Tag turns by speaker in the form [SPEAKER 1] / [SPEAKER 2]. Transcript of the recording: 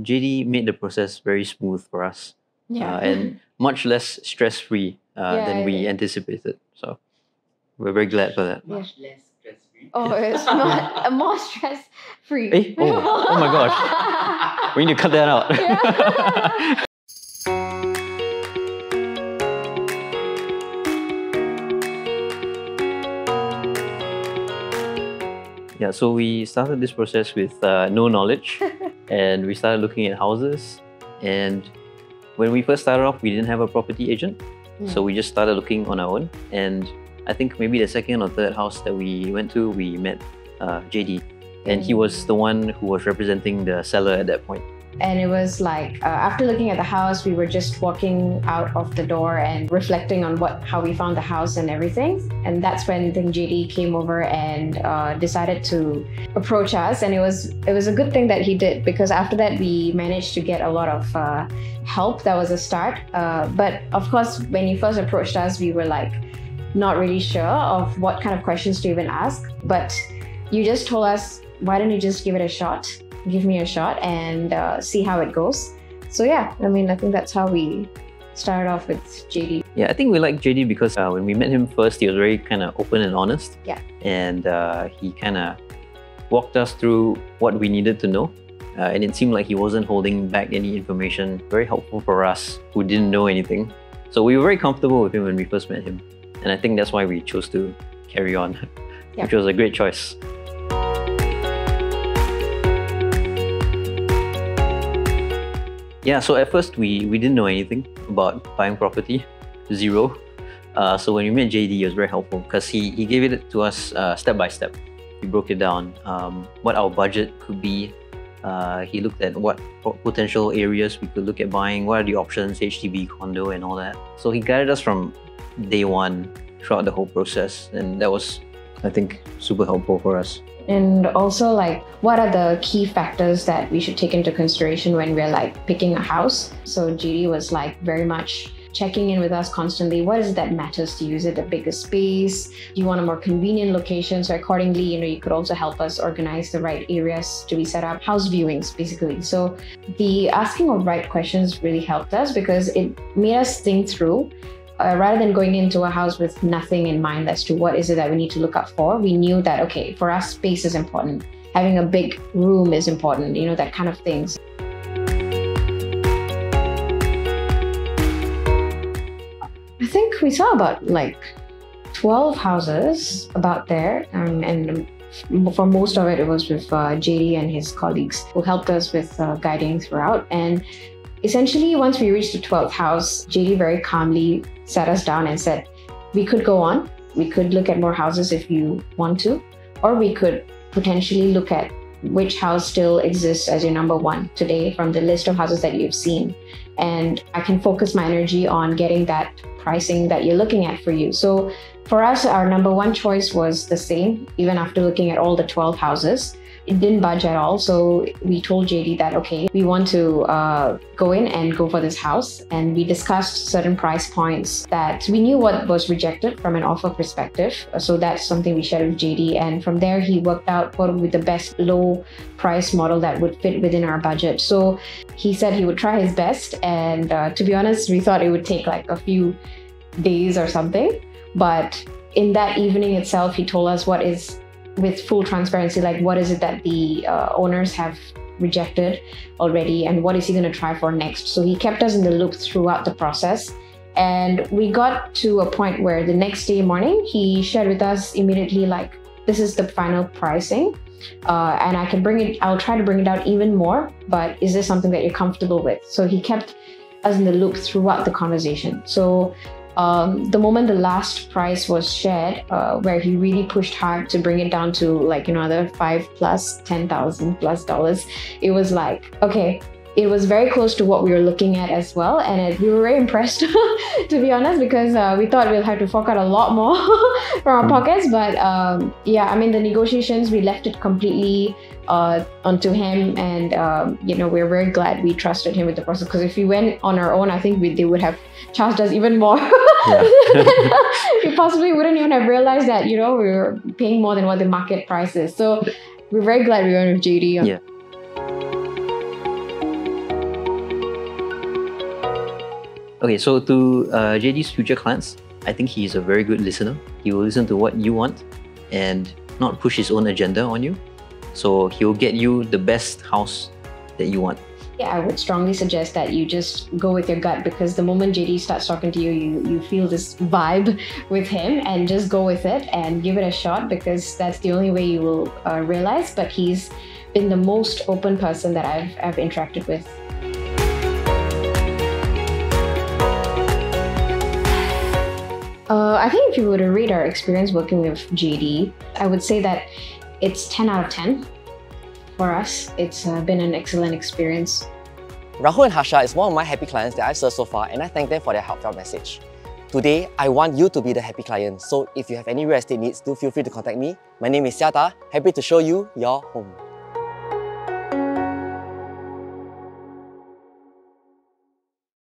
[SPEAKER 1] JD made the process very smooth for us.
[SPEAKER 2] Yeah.
[SPEAKER 1] And much less stress-free
[SPEAKER 2] Yeah,
[SPEAKER 1] than we anticipated. So we're very glad for that.
[SPEAKER 3] Much less stress-free.
[SPEAKER 2] Oh, it's not more stress free.
[SPEAKER 1] Eh? Oh my gosh. We need to cut that out.
[SPEAKER 2] Yeah.
[SPEAKER 1] Yeah, so we started this process with no knowledge, and we started looking at houses. And when we first started off, we didn't have a property agent, so we just started looking on our own. And I think maybe the second or third house that we went to, we met JD, and he was the one who was representing the seller at that point.
[SPEAKER 2] And it was like, after looking at the house, we were just walking out of the door and reflecting on how we found the house and everything. And that's when then JD came over and decided to approach us. And it was a good thing that he did, because after that, we managed to get a lot of help. That was a start. But of course, when he first approached us, we were like not really sure of what kind of questions to even ask. But you just told us, why don't you just give it a shot? Give me a shot and see how it goes. So yeah, I mean, I think that's how we started off with JD.
[SPEAKER 1] Yeah, I think we like JD because when we met him first, he was very kind of open and honest.
[SPEAKER 2] Yeah.
[SPEAKER 1] And he kind of walked us through what we needed to know. And it seemed like he wasn't holding back any information. Very helpful for us who didn't know anything. So we were very comfortable with him when we first met him. And I think that's why we chose to carry on,
[SPEAKER 2] Yeah.
[SPEAKER 1] which was a great choice. Yeah, so at first we didn't know anything about buying property, zero. So when we met JD, it was very helpful because he gave it to us step by step. He broke it down, what our budget could be. He looked at what potential areas we could look at buying, what are the options, HDB, condo and all that. So he guided us from day one throughout the whole process, and that was, I think, super helpful for us.
[SPEAKER 2] And also, like, what are the key factors that we should take into consideration when we're like picking a house? So JD was like very much checking in with us constantly. What is it that matters to you? Is it the bigger space? Do you want a more convenient location? So accordingly, you could also help us organize the right areas to be set up. House viewings, basically. So the asking of right questions really helped us because it made us think through. Rather than going into a house with nothing in mind as to what is it that we need to look out for, we knew that, okay, for us, space is important. Having a big room is important, that kind of things. I think we saw about like 12 houses about there, and for most of it, it was with JD and his colleagues who helped us with guiding throughout. And essentially, once we reached the 12th house, JD very calmly sat us down and said, we could go on, we could look at more houses if you want to, or we could potentially look at which house still exists as your number one today from the list of houses that you've seen. And I can focus my energy on getting that pricing that you're looking at for you. So for us, our number one choice was the same, even after looking at all the 12 houses. It didn't budge at all. So we told JD that, okay, we want to go in and go for this house. And we discussed certain price points that we knew what was rejected from an offer perspective. So that's something we shared with JD. And from there, he worked out what would be the best low price model that would fit within our budget. So he said he would try his best. And to be honest, we thought it would take like a few days or something. But in that evening itself, he told us what is, with full transparency, like what is it that the owners have rejected already and what is he going to try for next. So he kept us in the loop throughout the process. And we got to a point where the next day morning, he shared with us immediately, like, this is the final pricing. And I'll try to bring it out even more, but is this something that you're comfortable with? So he kept us in the loop throughout the conversation. So the moment the last price was shared, where he really pushed hard to bring it down to like, another $5,000 plus $10,000 plus dollars, it was like, okay, it was very close to what we were looking at as well. And we were very impressed, to be honest, because we thought we'll have to fork out a lot more from our pockets. But yeah, I mean, the negotiations, we left it completely onto him. And, we're very glad we trusted him with the process. Because if we went on our own, I think they would have charged us even more. Yeah. We possibly wouldn't even have realized that, we were paying more than what the market price is. So we're very glad we went with JD.
[SPEAKER 1] Yeah. Okay, so to JD's future clients, I think he's a very good listener. He will listen to what you want and not push his own agenda on you. So he'll get you the best house that you want.
[SPEAKER 2] Yeah, I would strongly suggest that you just go with your gut, because the moment JD starts talking to you, you feel this vibe with him, and just go with it and give it a shot, because that's the only way you will realize. But he's been the most open person that I've interacted with. I think if you were to rate our experience working with JD, I would say that it's 10 out of 10. For us, it's been an excellent experience.
[SPEAKER 3] Rahul and Harsha is one of my happy clients that I've served so far, and I thank them for their heartfelt message. Today, I want you to be the happy client, so if you have any real estate needs, do feel free to contact me. My name is Xiata, happy to show you your home.